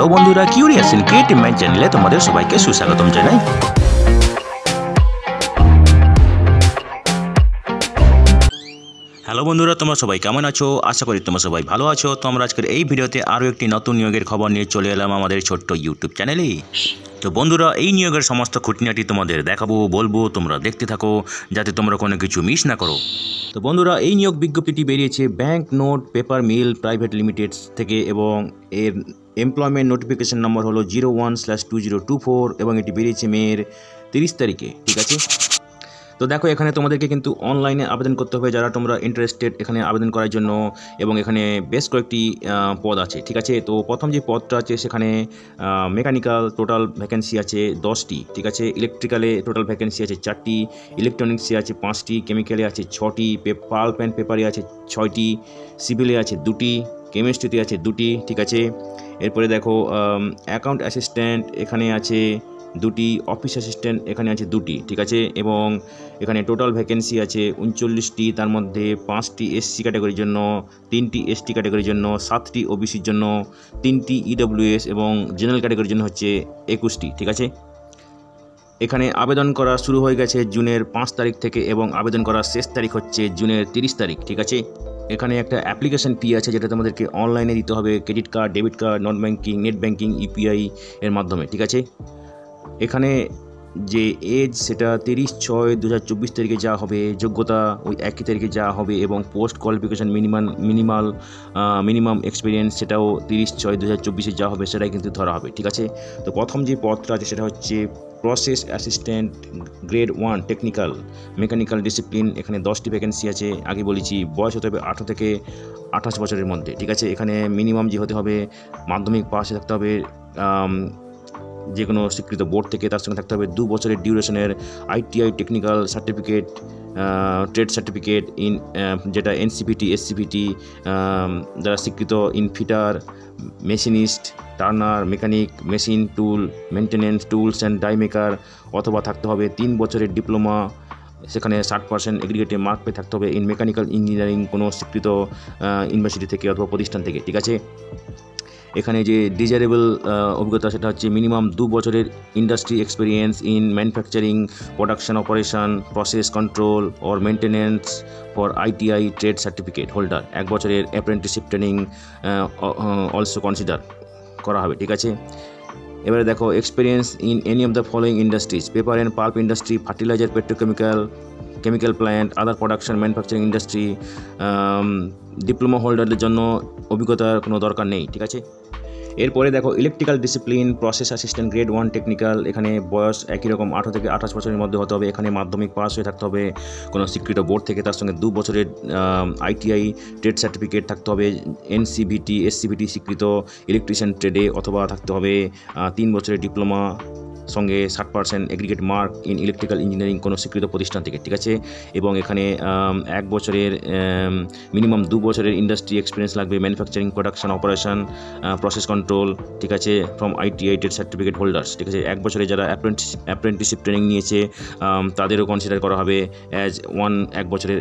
Hello বন্ধুরা, curious in creative mind চ্যানেলে তোমাদের সবাইকে সুস্বাগতম জানাই। হ্যালো বন্ধুরা, তোমরা সবাই কেমন আছো? আশা করি তোমরা সবাই ভালো আছো। তো আমরা আজকের এই ভিডিওতে আরও একটি নতুন নিয়োগের খবর নিয়ে চলে এলাম আমাদের ছোট্ট ইউটিউব চ্যানেলে। তো বন্ধুরা, এই নিয়োগের সমস্ত খুঁটিনাটি তোমাদের দেখাবো, বলবো, তোমরা দেখতে থাকো যাতে তোমরা কোনো কিছু মিস না করো। তো বন্ধুরা, এই নিয়োগ বিজ্ঞপ্তিটি বেরিয়েছে bank note paper mill private limited থেকে এবং এর এমপ্লয়মেন্ট নোটিফিকেশন নম্বর হলো 01/2024 এবং এটি বেরিয়েছে মের 30 তারিখে। ঠিক আছে, তো দেখো এখানে তোমাদেরকে কিন্তু অনলাইনে আবেদন করতে হবে যারা তোমরা ইন্টারেস্টেড এখানে আবেদন করার জন্য, এবং এখানে বেশ কয়েকটি পদ আছে। ঠিক আছে, তো প্রথম যে পদটা আছে সেখানে মেকানিক্যাল টোটাল ভ্যাকেন্সি আছে 10টি। ঠিক আছে, ইলেকট্রিক্যালে টোটাল ভ্যাকেন্সি আছে 4টি, ইলেকট্রনিক্সে আছে 5টি, কেমিক্যালে আছে 6টি, পাল্প অ্যান্ড পেপারে আছে 6টি, সিভিলে আছে 2টি, কেমিস্ট্রিতে আছে 2টি। ঠিক আছে, এরপরে দেখো অ্যাকাউন্ট অ্যাসিস্ট্যান্ট এখানে আছে 2টি, অফিস অ্যাসিস্ট্যান্ট এখানে আছে 2টি। ঠিক আছে, এবং এখানে টোটাল ভ্যাকেন্সি আছে 39টি, তার মধ্যে 5টি এসসি ক্যাটাগরির জন্য, 3টি এসটি ক্যাটাগরির জন্য, 7টি ওবিসির জন্য, 3টি ইডব্লিউএস এবং জেনারেল ক্যাটাগরির জন্য হচ্ছে 21টি। ঠিক আছে, এখানে আবেদন করা শুরু হয়ে গেছে জুনের 5 তারিখ থেকে এবং আবেদন করার শেষ তারিখ হচ্ছে জুনের 30 তারিখ। ঠিক আছে, এখানে একটা অ্যাপ্লিকেশন ফি আছে যেটা তোমাদেরকে অনলাইনে দিতে হবে, credit card, debit card, non banking, net banking, UPI এর মাধ্যমে। ঠিক আছে, এখানে যে এজ সেটা 30/6/2024 তারিখে যা হবে, যোগ্যতা ওই একই তারিখে যা হবে, এবং পোস্ট কোয়ালিফিকেশান মিনিমাম এক্সপিরিয়েন্স সেটাও 30/6/2024 যা হবে সেটাই কিন্তু ধরা হবে। ঠিক আছে, তো প্রথম যে পদটা আছে সেটা হচ্ছে process assistant grade 1 technical mechanical discipline. এখানে 10টি ভ্যাকেন্সি আছে। আগে বলেছি বয়স হতে হবে 18 থেকে 28 বছরের মধ্যে। ঠিক আছে, এখানে মিনিমাম যে হতে হবে মাধ্যমিক পাশে থাকতে হবে যে কোনো স্বীকৃত বোর্ড থেকে, তার সঙ্গে থাকতে হবে 2 বছরের ডিউরেশনের ITI technical certificate, trade certificate in যেটা এনসিপিটি এসসিপিটি যারা স্বীকৃত in fitter, machinist, turner, mechanic, machine tool maintenance, tools and die maker, অথবা থাকতে হবে 3 বছরের ডিপ্লোমা, সেখানে 60% এগ্রিগেটে মার্ক পেয়ে থাকতে হবে ইন মেকানিক্যাল ইঞ্জিনিয়ারিং কোনো স্বীকৃত ইউনিভার্সিটি থেকে অথবা প্রতিষ্ঠান থেকে। ঠিক আছে, এখানে যে ডিজারেবল অভিজ্ঞতা সেটা হচ্ছে মিনিমাম 2 বছরের industry experience in manufacturing, production operation, process control or maintenance for ITI trade certificate holder. 1 বছরের অ্যাপ্রেন্টিসশিপ ট্রেনিং অলসো কনসিডার করা হবে। ঠিক আছে, এবারে দেখো experience in any of the following industries: paper and pulp industry, fertiliser, chemical plant, other production manufacturing industry. Diploma হোল্ডারদের জন্য অভিজ্ঞতার কোনো দরকার নেই। ঠিক আছে, এরপরে দেখো electrical discipline process assistant grade 1 technical. এখানে বয়স একই রকম 18 থেকে 28 বছরের মধ্যে হতে হবে। এখানে মাধ্যমিক পাস হয়ে থাকতে হবে কোনো স্বীকৃত বোর্ড থেকে, তার সঙ্গে 2 বছরের আইটিআই ট্রেড সার্টিফিকেট থাকতে হবে, এনসিভিটি এসসিভিটি স্বীকৃত ইলেকট্রিশিয়ান ট্রেডে, অথবা থাকতে হবে 3 বছরের ডিপ্লোমা সঙ্গে 60% aggregate mark in electrical engineering কোনো স্বীকৃত প্রতিষ্ঠান থেকে। ঠিক আছে, এবং এখানে 1 বছরের মিনিমাম 2 বছরের ইন্ডাস্ট্রি এক্সপিরিয়েন্স লাগবে, manufacturing, production operation, process control. ঠিক আছে, from ITI trade certificate holders. ঠিক আছে, 1 বছরে যারা অ্যাপ্রেন্টিসশিপ ট্রেনিং নিয়েছে তাদেরও কনসিডার করা হবে অ্যাজ 1 বছরের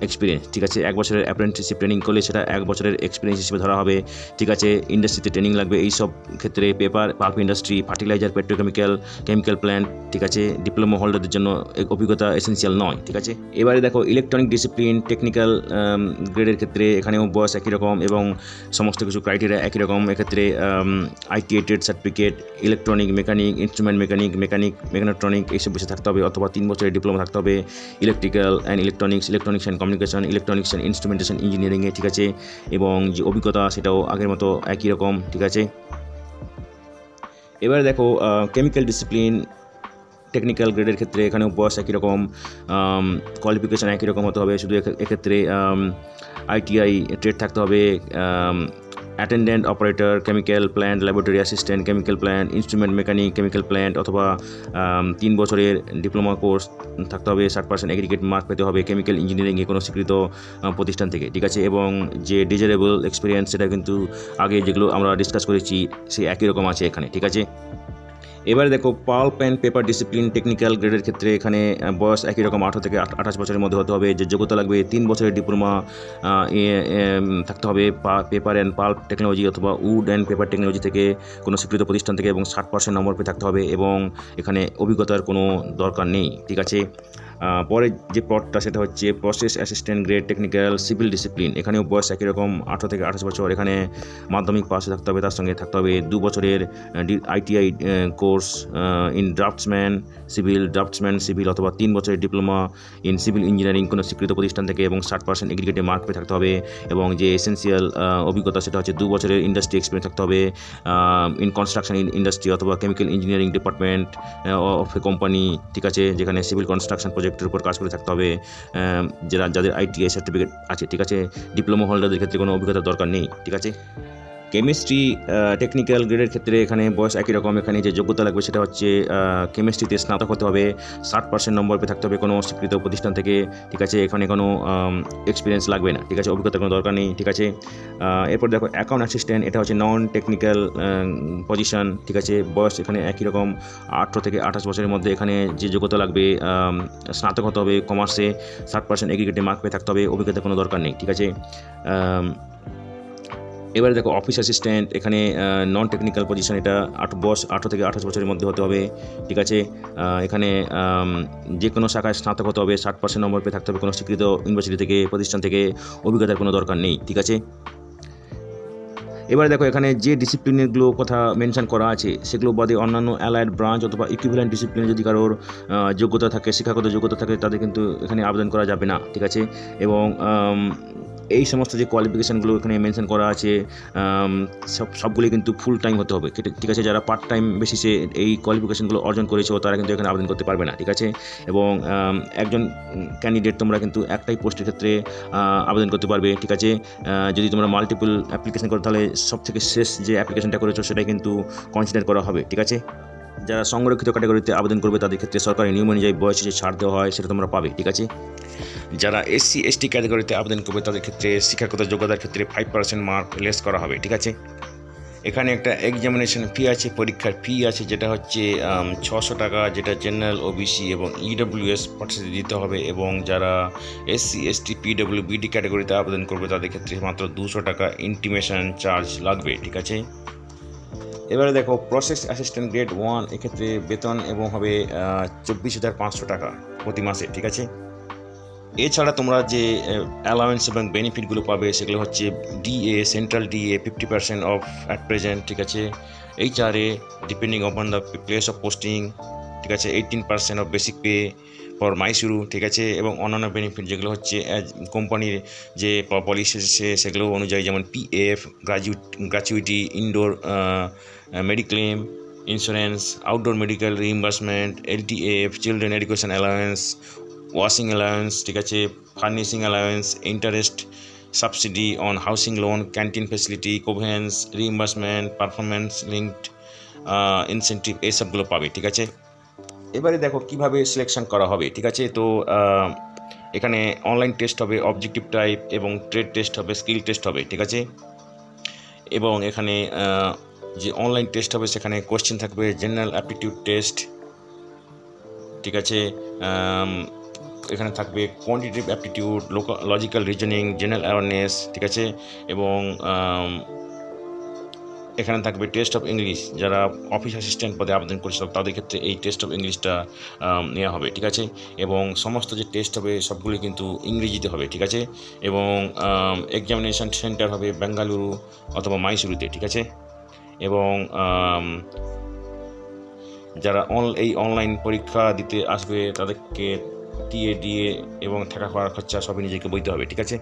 এক্সপিরিয়েন্স। ঠিক আছে, 1 বছরের অ্যাপ্রেন্টিসশিপ ট্রেনিং করলে সেটা 1 বছরের এক্সপিরিয়েন্স হিসেবে ধরা হবে। ঠিক আছে, ইন্ডাস্ট্রিতে ট্রেনিং লাগবে এই সব ক্ষেত্রে: paper pulp industry, fertiliser, chemical plant. ঠিক আছে, ডিপ্লোমা হোল্ডারদের জন্য অভিজ্ঞতা এসেন্সিয়াল নয়। ঠিক আছে, এবারে দেখো ইলেকট্রনিক ডিসিপ্লিন টেকনিক্যাল গ্রেডের ক্ষেত্রে এখানেও বয়স একই রকম এবং সমস্ত কিছু ক্রাইটেরিয়া একই রকম। এক্ষেত্রে ITI trade certificate, electronic mechanic, instrument mechanic এইসব বিষয়ে থাকতে হবে, অথবা 3 বছরের ডিপ্লোমা থাকতে হবে electrical and electronics and communication, electronics and instrumentation ইঞ্জিনিয়ারিংয়ে। ঠিক আছে, এবং যে অভিজ্ঞতা সেটাও আগের মতো একই রকম। ঠিক আছে, এবারে দেখো কেমিক্যাল ডিসিপ্লিন টেকনিক্যাল গ্রেডের ক্ষেত্রে এখানেও বয়স একই রকম, কোয়ালিফিকেশান একই রকম হতে হবে, শুধু এক্ষেত্রে আইটিআই ট্রেড থাকতে হবে, attendant operator, chemical plant, laboratory assistant, chemical plant, instrument mechanic, chemical plant, অথবা 3 বছরের ডিপ্লোমা কোর্স থাকতে হবে, 60% এগ্রিগেট মার্ক পেতে হবে কেমিক্যাল ইঞ্জিনিয়ারিংয়ে কোনো স্বীকৃত প্রতিষ্ঠান থেকে। ঠিক আছে, এবং যে ডিজারেবল এক্সপিরিয়েন্স সেটা কিন্তু আগে যেগুলো আমরা ডিসকাস করেছি সেই একই রকম আছে এখানে। ঠিক আছে, এবারে দেখো pulp and paper discipline technical গ্রেডের ক্ষেত্রে এখানে বয়স একই রকম 18 থেকে 28 বছরের মধ্যে হতে হবে। যে যোগ্যতা লাগবে 3 বছরের ডিপ্লোমা থাকতে হবে পেপার অ্যান্ড পাল্প টেকনোলজি অথবা উড অ্যান্ড পেপার টেকনোলজি থেকে কোনো স্বীকৃত প্রতিষ্ঠান থেকে এবং 60% নম্বর পেয়ে থাকতে হবে এবং এখানে অভিজ্ঞতার কোনো দরকার নেই। ঠিক আছে, পরে যে পদটা সেটা হচ্ছে process assistant grade technical civil discipline. এখানেও বয়স একই রকম 18 থেকে 28 বছর। এখানে মাধ্যমিক পাশে থাকতে হবে, তার সঙ্গে থাকতে হবে 2 বছরের ITI course in draughtsman civil অথবা 3 বছরের ডিপ্লোমা ইন সিভিল ইঞ্জিনিয়ারিং কোনো স্বীকৃত প্রতিষ্ঠান থেকে এবং 60% এগ্রিগেটে মার্ক পেয়ে থাকতে হবে এবং যে এসেন্সিয়াল অভিজ্ঞতা সেটা হচ্ছে 2 বছরের ইন্ডাস্ট্রি এক্সপিরিয়েন্স থাকতে হবে ইন কনস্ট্রাকশন ইন্ডাস্ট্রি অথবা chemical engineering department of a company. ঠিক আছে, যেখানে সিভিল কনস্ট্রাকশন প্রজেক্টের উপর কাজ করে থাকতে হবে, যাদের ITI সার্টিফিকেট আছে। ঠিক আছে, ডিপ্লোমা হোল্ডারদের ক্ষেত্রে কোনো অভিজ্ঞতার দরকার নেই। ঠিক আছে, কেমিস্ট্রি টেকনিক্যাল গ্রেডের ক্ষেত্রে এখানে বয়স একই রকম। এখানে যে যোগ্যতা লাগবে সেটা হচ্ছে কেমিস্ট্রিতে স্নাতক হতে হবে, 60% নম্বর পেয়ে থাকতে হবে কোনো স্বীকৃত প্রতিষ্ঠান থেকে। ঠিক আছে, এখানে কোনো এক্সপিরিয়েন্স লাগবে না। ঠিক আছে, অভিজ্ঞতার কোনো দরকার নেই। ঠিক আছে, এরপর দেখো অ্যাকাউন্ট অ্যাসিস্ট্যান্ট, এটা হচ্ছে নন টেকনিক্যাল পজিশন। ঠিক আছে, বয়স এখানে একই রকম 18 থেকে 28 বছরের মধ্যে। এখানে যে যোগ্যতা লাগবে স্নাতক হতে হবে কমার্সে, 60% এগ্রিগেটে মার্ক পেয়ে থাকতে হবে, অভিজ্ঞতার কোনো দরকার নেই। ঠিক আছে, এবারে দেখো অফিস অ্যাসিস্ট্যান্ট, এখানে নন টেকনিক্যাল পজিশন। এটা 18 থেকে 28 বছরের মধ্যে হতে হবে। ঠিক আছে, এখানে যে কোনো শাখায় স্নাতক হতে হবে, 60% নম্বর পেয়ে থাকতে হবে কোনো স্বীকৃত ইউনিভার্সিটি থেকে প্রতিষ্ঠান থেকে, অভিজ্ঞতার কোনো দরকার নেই। ঠিক আছে, এবারে দেখো এখানে যে ডিসিপ্লিনগুলো কথা মেনশন করা আছে সেগুলো বাদে অন্যান্য অ্যালাইড ব্রাঞ্চ অথবা ইকুইভ্যালেন্ট ডিসিপ্লিনে যদি কারোর যোগ্যতা থাকে, শিক্ষাগত যোগ্যতা থাকে, তাদের কিন্তু এখানে আবেদন করা যাবে না। ঠিক আছে, এবং এই সমস্ত যে কোয়ালিফিকেশানগুলো এখানে মেনশন করা আছে সবগুলি কিন্তু ফুল টাইম হতে হবে। ঠিক আছে, যারা পার্ট টাইম বেসিসে এই কোয়ালিফিকেশানগুলো অর্জন করেছো তারা কিন্তু এখানে আবেদন করতে পারবে না। ঠিক আছে, এবং একজন ক্যান্ডিডেট তোমরা কিন্তু একটাই পোস্টের ক্ষেত্রে আবেদন করতে পারবে। ঠিক আছে, যদি তোমরা মাল্টিপল অ্যাপ্লিকেশন করো তাহলে সবথেকে শেষ যে অ্যাপ্লিকেশনটা করেছো সেটাই কিন্তু কনসিডার করা হবে। ঠিক আছে, যারা সংরক্ষিত ক্যাটাগরিতে আবেদন করবে তাদের ক্ষেত্রে সরকারি নিয়ম অনুযায়ী বয়সে যে ছাড় দেওয়া হয় সেটা তোমরা পাবে। ঠিক আছে, যারা SC/ST ক্যাটাগরিতে আবেদন করবে তাদের ক্ষেত্রে শিক্ষাগত যোগ্যতার ক্ষেত্রে 5% মার্ক লেস করা হবে। ঠিক আছে, এখানে একটা এক্সামিনেশন ফি আছে, পরীক্ষার ফি আছে, যেটা হচ্ছে 600 টাকা, যেটা জেনারেল, OBC এবং EWS পার্টিতে দিতে হবে। এবং যারা SC/ST PWBD ক্যাটাগরিতে আবেদন করবে তাদের ক্ষেত্রে মাত্র 200 টাকা ইন্টিমেশন চার্জ লাগবে। ঠিক আছে, এবারে দেখো প্রসেস অ্যাসিস্ট্যান্ট গ্রেড 1, এক্ষেত্রে বেতন এবং হবে 24,500 টাকা প্রতি মাসে। ঠিক আছে, এছাড়া তোমরা যে অ্যালাওয়েন্স এবং বেনিফিটগুলো পাবে সেগুলো হচ্ছে DA, central DA 50% of at present. ঠিক আছে, HRA depending on the place of posting. ঠিক আছে, 18% of basic pay for Mysuru. ঠিক আছে, এবং অন্যান্য বেনিফিট যেগুলো হচ্ছে কোম্পানির যে পলিসি সেগুলো অনুযায়ী, যেমন PF, gratuity, indoor mediclaim insurance, outdoor medical reimbursement, LTF, children education allowance, washing allowance. ঠিক আছে, furnishing allowance, interest subsidy on housing loan, canteen facility, conveyance, reimbursement, performance linked incentive, এইসবগুলো পাবে। ঠিক আছে, এবারে দেখো কিভাবে সিলেকশন করা হবে। ঠিক আছে, তো এখানে অনলাইন টেস্ট হবে, অবজেক্টিভ টাইপ, এবং ট্রেড টেস্ট হবে, স্কিল টেস্ট হবে। ঠিক আছে, এবং এখানে যে অনলাইন টেস্ট হবে সেখানে কোশ্চেন থাকবে জেনারেল অ্যাপটিটিউড টেস্ট। ঠিক আছে, এখানে থাকবে quantitative aptitude, logical reasoning, general awareness. ঠিক আছে, এবং এখানে থাকবে টেস্ট অফ ইংলিশ। যারা অফিস অ্যাসিস্ট্যান্ট পদে আবেদন করছে তাদের ক্ষেত্রে এই টেস্ট অফ ইংলিশটা নেওয়া হবে। ঠিক আছে, এবং সমস্ত যে টেস্ট হবে সবগুলি কিন্তু ইংরেজিতে হবে। ঠিক আছে, এবং এক্সামিনেশন সেন্টার হবে বেঙ্গালুরু অথবা মাইসুরুতে। ঠিক আছে, এবং যারা এই অনলাইন পরীক্ষা দিতে আসবে তাদেরকে DA এবং থাকা খাওয়ার খরচা সবই নিজেকে বইতে হবে। ঠিক আছে,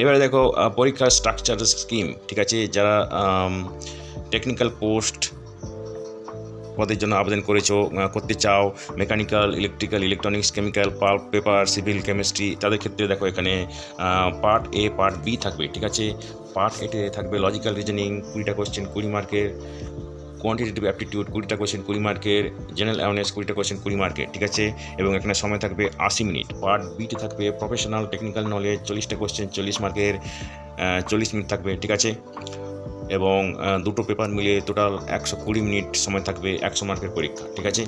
এবারে দেখো পরীক্ষার স্ট্রাকচার স্কিম। ঠিক আছে, যারা টেকনিক্যাল পোস্ট পদের জন্য আবেদন করতে চাও, mechanical, electrical, electronics, chemical, pulp, paper, civil, chemistry, তাদের ক্ষেত্রে দেখো এখানে পার্ট A, পার্ট B থাকবে। ঠিক আছে, পার্ট A থাকবে লজিক্যাল রিজনিং 20টা কোশ্চেন 20 মার্কের, কোয়ান্টিটেটিভ অ্যাপটিটিউড 20টা কোশ্চেন 20 মার্কের, জেনারেল অ্যাওয়ারনেস 20টা কোশ্চেন 20 মার্কের। ঠিক আছে, এবং এখানে সময় থাকবে 80 মিনিট। পার্ট বিতে থাকবে প্রফেশনাল টেকনিক্যাল নলেজ 40টা কোশ্চেন 40 মার্কের, 40 মিনিট থাকবে। ঠিক আছে, এবং দুটো পেপার মিলিয়ে টোটাল 120 মিনিট সময় থাকবে, 100 মার্কের পরীক্ষা। ঠিক আছে,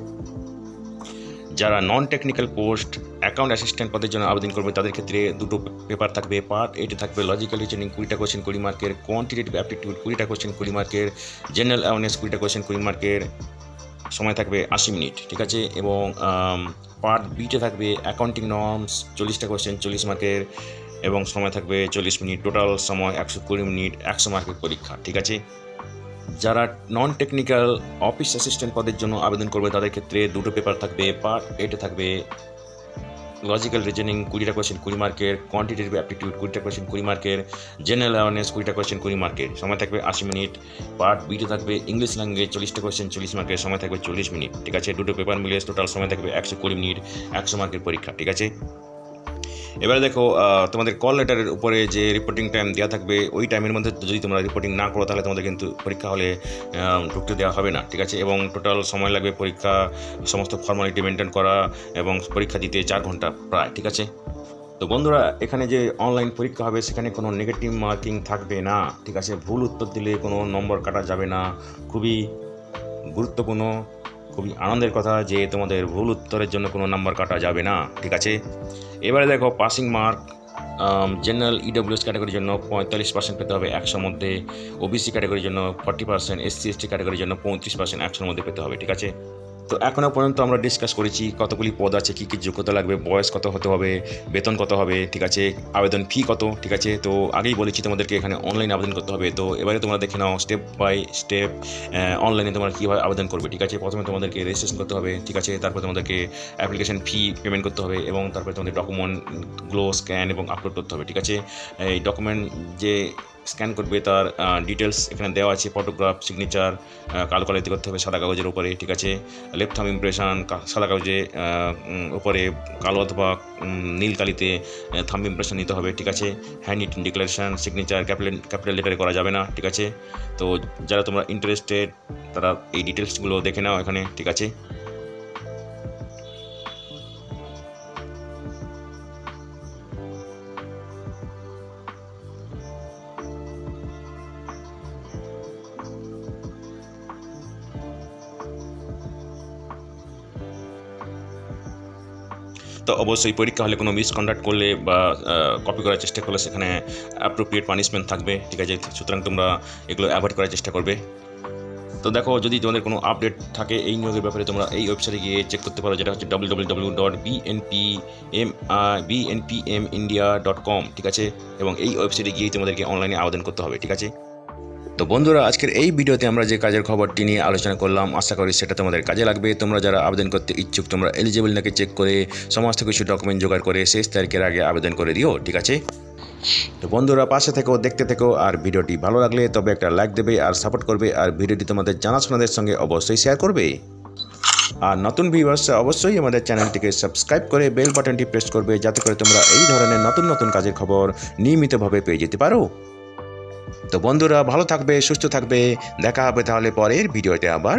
যারা non technical post account assistant পদের জন্য আবেদন করবে তাদের ক্ষেত্রে দুটো পেপার থাকবে। পার্ট এতে থাকবে লজিক্যাল রিজনিং 20টা কোশ্চেন 20 মার্কের, কোয়ান্টিটেটিভ অ্যাপটিটিউড 20টা কোশ্চেন 20 মার্কের, জেনারেল অ্যাওয়ারনেস 20টা কোশ্চেন 20 মার্কের, সময় থাকবে 80 মিনিট। ঠিক আছে, এবং পার্ট বিতে থাকবে অ্যাকাউন্টিং নর্মস 40টা কোশ্চেন 40 মার্কের এবং সময় থাকবে 40 মিনিট। টোটাল সময় 120 মিনিট, 100 মার্কের পরীক্ষা। ঠিক আছে, যারা নন টেকনিক্যাল অফিস অ্যাসিস্ট্যান্ট পদের জন্য আবেদন করবে তাদের ক্ষেত্রে দুটো পেপার থাকবে। পার্ট এতে থাকবে লজিক্যাল রিজনিং 20টা কোশ্চেন 20 মার্কের, কোয়ান্টিটেটিভ অ্যাপটিটিউড 20টা কোশ্চেন 20 মার্কের, জেনারেল অ্যাওয়ারনেস 20টা কোশ্চেন 20 মার্কের, সময় থাকবে 80 মিনিট। পার্ট বিতে থাকবে ইংলিশ ল্যাঙ্গুয়েজ 40টা কোশ্চেন 40 মার্কের, সময় থাকবে 40 মিনিট। ঠিক আছে, দুটো পেপার মিলিয়ে টোটাল সময় থাকবে 120 মিনিট, 100 মার্কের পরীক্ষা। ঠিক আছে, এবারে দেখো তোমাদের কল লেটারের উপরে যে রিপোর্টিং টাইম দেওয়া থাকবে ওই টাইমের মধ্যে যদি তোমরা রিপোর্টিং না করো তাহলে তোমাদের কিন্তু পরীক্ষা হলে ঢুকতে দেওয়া হবে না। ঠিক আছে, এবং টোটাল সময় লাগবে পরীক্ষা সমস্ত ফর্মালিটি মেনটেন করা এবং পরীক্ষা দিতে 4 ঘন্টা প্রায়। ঠিক আছে, তো বন্ধুরা এখানে যে অনলাইন পরীক্ষা হবে সেখানে কোনো নেগেটিভ মার্কিং থাকবে না। ঠিক আছে, ভুল উত্তর দিলে কোনো নম্বর কাটা যাবে না। খুবই গুরুত্বপূর্ণ, খুবই আনন্দের কথা যে তোমাদের ভুল উত্তরের জন্য কোনো নাম্বার কাটা যাবে না। ঠিক আছে, এবারে দেখো পাসিং মার্ক জেনারেল ইডব্লিউএস ক্যাটাগরির জন্য 45% পেতে হবে 100 মধ্যে, ওবিসি ক্যাটাগরির জন্য 40%, এসসি এসটি ক্যাটাগরির জন্য 35% 100 মধ্যে পেতে হবে। ঠিক আছে, তো এখনও পর্যন্ত আমরা ডিসকাস করেছি কতগুলি পদ আছে, কী কী যোগ্যতা লাগবে, বয়স কত হতে হবে, বেতন কত হবে। ঠিক আছে, আবেদন ফি কত। ঠিক আছে, তো আগেই বলেছি তোমাদেরকে এখানে অনলাইনে আবেদন করতে হবে। তো এবারে তোমরা দেখে নাও স্টেপ বাই স্টেপ অনলাইনে তোমরা কীভাবে আবেদন করবে। ঠিক আছে, প্রথমে তোমাদেরকে রেজিস্ট্রেশন করতে হবে। ঠিক আছে, তারপর তোমাদেরকে অ্যাপ্লিকেশন ফি পেমেন্ট করতে হবে এবং তারপরে তোমাদের ডকুমেন্টগুলো স্ক্যান এবং আপলোড করতে হবে। ঠিক আছে, এই ডকুমেন্ট যে স্ক্যান করবে তার ডিটেলস এখানে দেওয়া আছে, ফটোগ্রাফ, সিগনেচার কালো কালিতে করতে হবে সাদা কাগজের উপরে। ঠিক আছে, লেফট থাম্ব ইমপ্রেশন সাদা কাগজে উপরে কালো অথবা নীল কালিতে থাম্ব ইমপ্রেশন নিতে হবে। ঠিক আছে, hand written declaration signature capital লেটারে করা যাবে না। ঠিক আছে, তো যারা তোমরা ইন্টারেস্টেড তারা এই ডিটেলসগুলো দেখে নাও এখানে। ঠিক আছে, তো অবশ্যই পরীক্ষা হলে কোনো মিসকন্ডাক্ট করলে বা কপি করার চেষ্টা করলে সেখানে অ্যাপ্রোপ্রিয়েট পানিশমেন্ট থাকবে। ঠিক আছে, সুতরাং তোমরা এগুলো অ্যাভয়েড করার চেষ্টা করবে। তো দেখো যদি তোমাদের কোনো আপডেট থাকে এই নিয়োগের ব্যাপারে তোমরা এই ওয়েবসাইটে গিয়ে চেক করতে পারো, যেটা হচ্ছে www.bnpmindia.com। ঠিক আছে, এবং এই ওয়েবসাইটে গিয়ে তোমাদেরকে অনলাইনে আবেদন করতে হবে। ঠিক আছে, তো বন্ধুরা আজকের এই ভিডিওতে আমরা যে কাজের খবরটি নিয়ে আলোচনা করলাম আশা করি সেটা তোমাদের কাজে লাগবে। তোমরা যারা আবেদন করতে ইচ্ছুক তোমরা এলিজিবল নাকি চেক করে সমস্ত কিছু ডকুমেন্ট জোগাড় করে শেষ তারিখের আগে আবেদন করে দিও। ঠিক আছে, তো বন্ধুরা পাশে থেকো, দেখতে থেকো, আর ভিডিওটি ভালো লাগলে তবে একটা লাইক দেবে আর সাপোর্ট করবে, আর ভিডিওটি তোমাদের জানাশোনাদের সঙ্গে অবশ্যই শেয়ার করবে। আর নতুন ভিউয়ার্সরা অবশ্যই আমাদের চ্যানেলটিকে সাবস্ক্রাইব করে বেল বাটনটি প্রেস করবে যাতে করে তোমরা এই ধরনের নতুন নতুন কাজের খবর নিয়মিতভাবে পেয়ে যেতে পারো। তো বন্ধুরা ভালো থাকবে, সুস্থ থাকবে, দেখা হবে তাহলে পরের ভিডিওতে আবার।